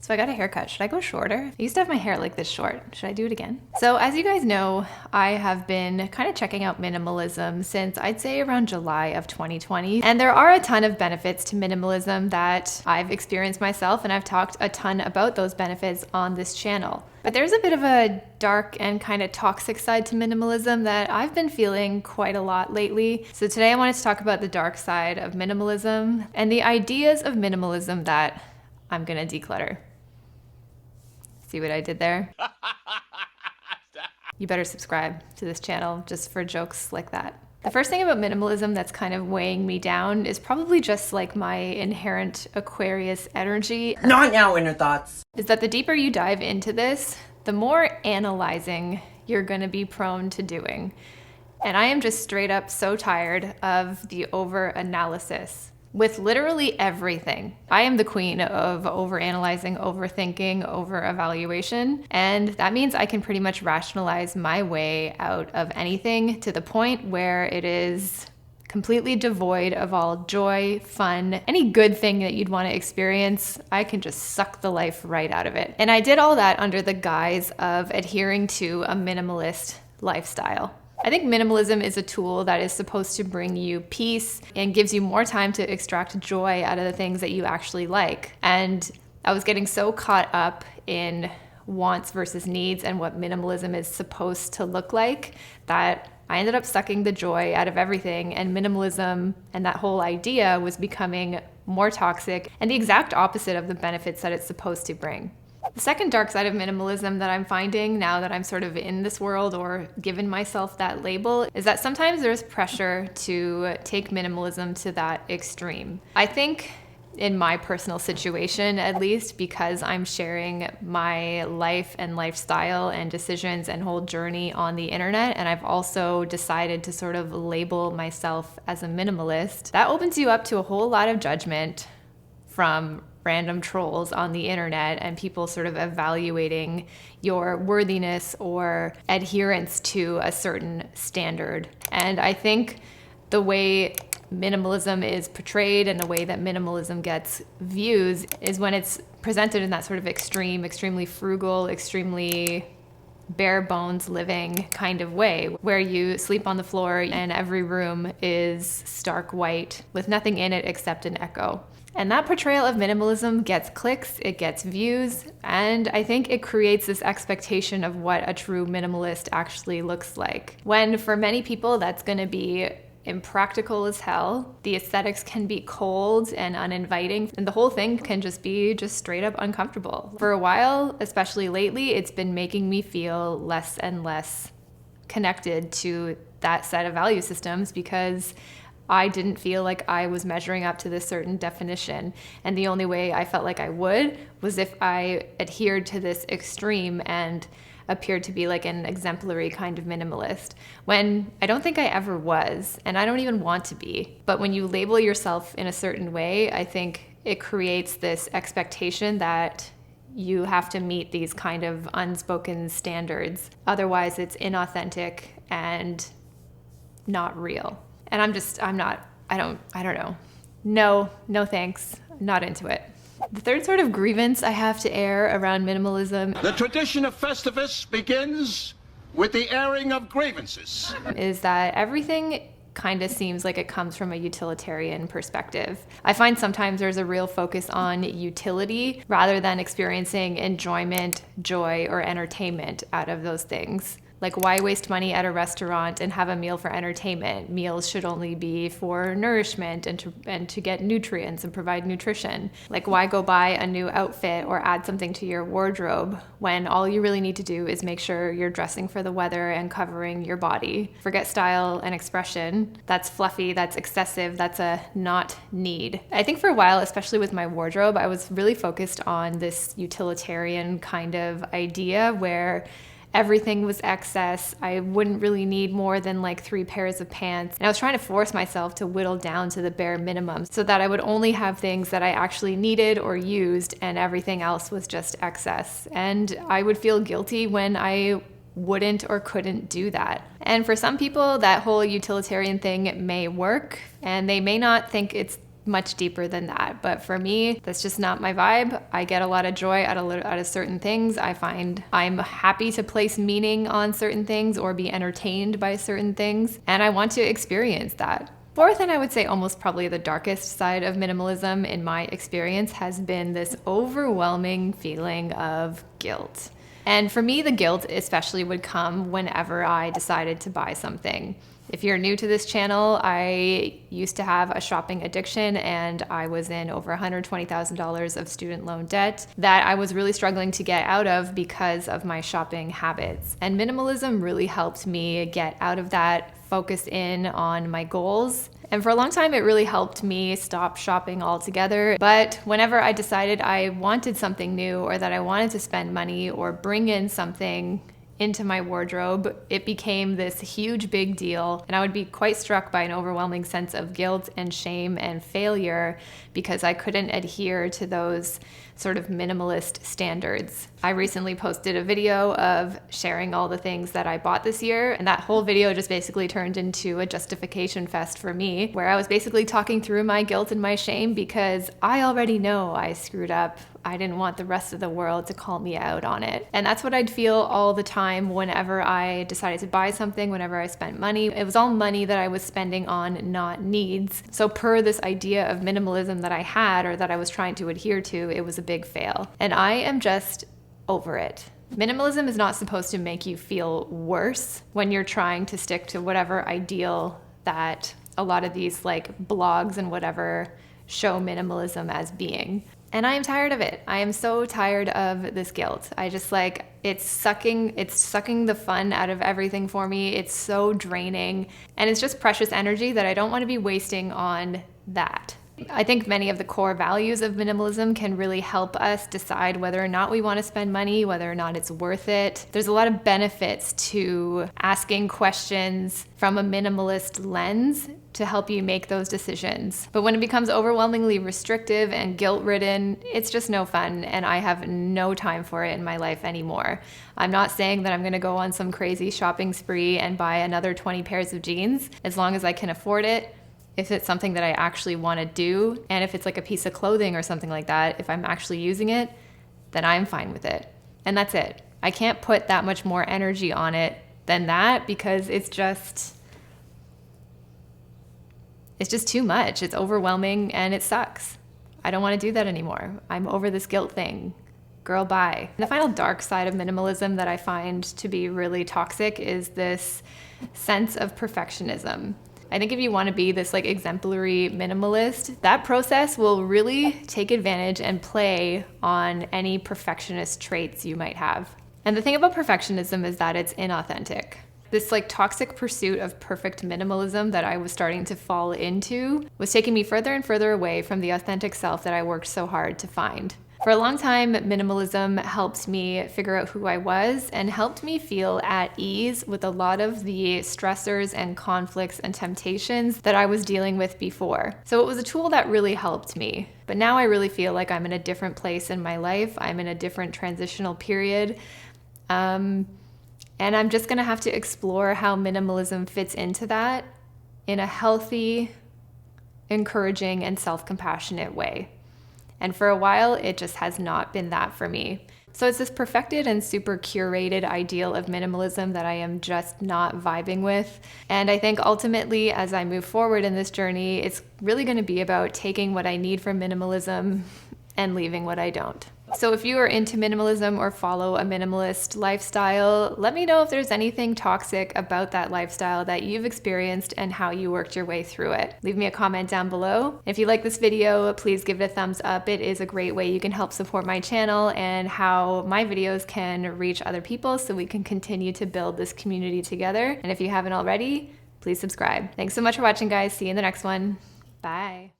So I got a haircut. Should I go shorter? I used to have my hair like this short. Should I do it again? So as you guys know, I have been kind of checking out minimalism since I'd say around July of 2020. And there are a ton of benefits to minimalism that I've experienced myself, and I've talked a ton about those benefits on this channel. But there's a bit of a dark and kind of toxic side to minimalism that I've been feeling quite a lot lately. So today I wanted to talk about the dark side of minimalism and the ideas of minimalism that I'm gonna declutter. See what I did there? You better subscribe to this channel just for jokes like that. The first thing about minimalism that's kind of weighing me down is probably just like my inherent Aquarius energy. Not now, inner thoughts. Is that the deeper you dive into this, the more analyzing you're gonna be prone to doing. And I am just straight up so tired of the over-analysis with literally everything. I am the queen of overanalyzing, overthinking, over-evaluation, and that means I can pretty much rationalize my way out of anything to the point where it is completely devoid of all joy, fun, any good thing that you'd want to experience. I can just suck the life right out of it. And I did all that under the guise of adhering to a minimalist lifestyle. I think minimalism is a tool that is supposed to bring you peace and gives you more time to extract joy out of the things that you actually like. And I was getting so caught up in wants versus needs and what minimalism is supposed to look like that I ended up sucking the joy out of everything, and minimalism and that whole idea was becoming more toxic and the exact opposite of the benefits that it's supposed to bring. The second dark side of minimalism that I'm finding now that I'm sort of in this world or given myself that label is that sometimes there's pressure to take minimalism to that extreme. I think in my personal situation, at least, because I'm sharing my life and lifestyle and decisions and whole journey on the internet, and I've also decided to sort of label myself as a minimalist, that opens you up to a whole lot of judgment from random trolls on the internet and people sort of evaluating your worthiness or adherence to a certain standard. And I think the way minimalism is portrayed and the way that minimalism gets views is when it's presented in that sort of extreme, extremely frugal, extremely bare bones living kind of way, where you sleep on the floor and every room is stark white with nothing in it except an echo. And that portrayal of minimalism gets clicks, it gets views, and I think it creates this expectation of what a true minimalist actually looks like. When for many people that's gonna be impractical as hell, the aesthetics can be cold and uninviting, and the whole thing can just be straight up uncomfortable. For a while, especially lately, it's been making me feel less and less connected to that set of value systems because I didn't feel like I was measuring up to this certain definition. And the only way I felt like I would was if I adhered to this extreme and appeared to be like an exemplary kind of minimalist, when I don't think I ever was, and I don't even want to be. But when you label yourself in a certain way, I think it creates this expectation that you have to meet these kind of unspoken standards. Otherwise, it's inauthentic and not real. And I don't know. No thanks. Not into it. The third sort of grievance I have to air around minimalism, The tradition of Festivus begins with the airing of grievances. is that everything kind of seems like it comes from a utilitarian perspective. I find sometimes there's a real focus on utility rather than experiencing enjoyment, joy, or entertainment out of those things. Like, why waste money at a restaurant and have a meal for entertainment? Meals should only be for nourishment and to get nutrients and provide nutrition. Like, why go buy a new outfit or add something to your wardrobe when all you really need to do is make sure you're dressing for the weather and covering your body? Forget style and expression. That's fluffy, that's excessive, that's a not need. I think for a while, especially with my wardrobe, I was really focused on this utilitarian kind of idea where everything was excess. I wouldn't really need more than like 3 pairs of pants. And I was trying to force myself to whittle down to the bare minimum so that I would only have things that I actually needed or used, and everything else was just excess. And I would feel guilty when I wouldn't or couldn't do that. And for some people, that whole utilitarian thing may work, and they may not think it's much deeper than that. But for me, that's just not my vibe. I get a lot of joy out of certain things. I find I'm happy to place meaning on certain things or be entertained by certain things, and I want to experience that. Fourth, and I would say almost probably the darkest side of minimalism in my experience, has been this overwhelming feeling of guilt. And for me, the guilt especially would come whenever I decided to buy something. If you're new to this channel, I used to have a shopping addiction, and I was in over $120,000 of student loan debt that I was really struggling to get out of because of my shopping habits. And minimalism really helped me get out of that, focus in on my goals. And for a long time, it really helped me stop shopping altogether. But whenever I decided I wanted something new, or that I wanted to spend money or bring in something into my wardrobe, it became this huge big deal, and I would be quite struck by an overwhelming sense of guilt and shame and failure because I couldn't adhere to those sort of minimalist standards. I recently posted a video of sharing all the things that I bought this year, and that whole video just basically turned into a justification fest for me, where I was basically talking through my guilt and my shame because I already know I screwed up. I didn't want the rest of the world to call me out on it. And that's what I'd feel all the time whenever I decided to buy something, whenever I spent money. It was all money that I was spending on, not needs. So per this idea of minimalism that I had, or that I was trying to adhere to, it was a big fail. And I am just over it. Minimalism is not supposed to make you feel worse when you're trying to stick to whatever ideal that a lot of these like blogs and whatever show minimalism as being. And I am tired of it. I am so tired of this guilt. I just like, it's sucking the fun out of everything for me. It's so draining, and it's just precious energy that I don't want to be wasting on that. I think many of the core values of minimalism can really help us decide whether or not we want to spend money, whether or not it's worth it. There's a lot of benefits to asking questions from a minimalist lens to help you make those decisions. But when it becomes overwhelmingly restrictive and guilt-ridden, it's just no fun, and I have no time for it in my life anymore. I'm not saying that I'm gonna go on some crazy shopping spree and buy another 20 pairs of jeans, as long as I can afford it. If it's something that I actually want to do, and if it's like a piece of clothing or something like that, if I'm actually using it, then I'm fine with it. And that's it. I can't put that much more energy on it than that because it's just too much. It's overwhelming and it sucks. I don't want to do that anymore. I'm over this guilt thing. Girl, bye. And the final dark side of minimalism that I find to be really toxic is this sense of perfectionism. I think if you want to be this like exemplary minimalist, that process will really take advantage and play on any perfectionist traits you might have. And the thing about perfectionism is that it's inauthentic. This like toxic pursuit of perfect minimalism that I was starting to fall into was taking me further and further away from the authentic self that I worked so hard to find. For a long time, minimalism helped me figure out who I was and helped me feel at ease with a lot of the stressors and conflicts and temptations that I was dealing with before. So it was a tool that really helped me. But now I really feel like I'm in a different place in my life. I'm in a different transitional period. And I'm just gonna have to explore how minimalism fits into that in a healthy, encouraging, and self-compassionate way. And for a while, it just has not been that for me. So it's this perfected and super curated ideal of minimalism that I am just not vibing with. And I think ultimately, as I move forward in this journey, it's really going to be about taking what I need from minimalism and leaving what I don't. So if you are into minimalism or follow a minimalist lifestyle, let me know if there's anything toxic about that lifestyle that you've experienced and how you worked your way through it. Leave me a comment down below. If you like this video, please give it a thumbs up. It is a great way you can help support my channel and how my videos can reach other people so we can continue to build this community together. And if you haven't already, please subscribe. Thanks so much for watching, guys. See you in the next one. Bye.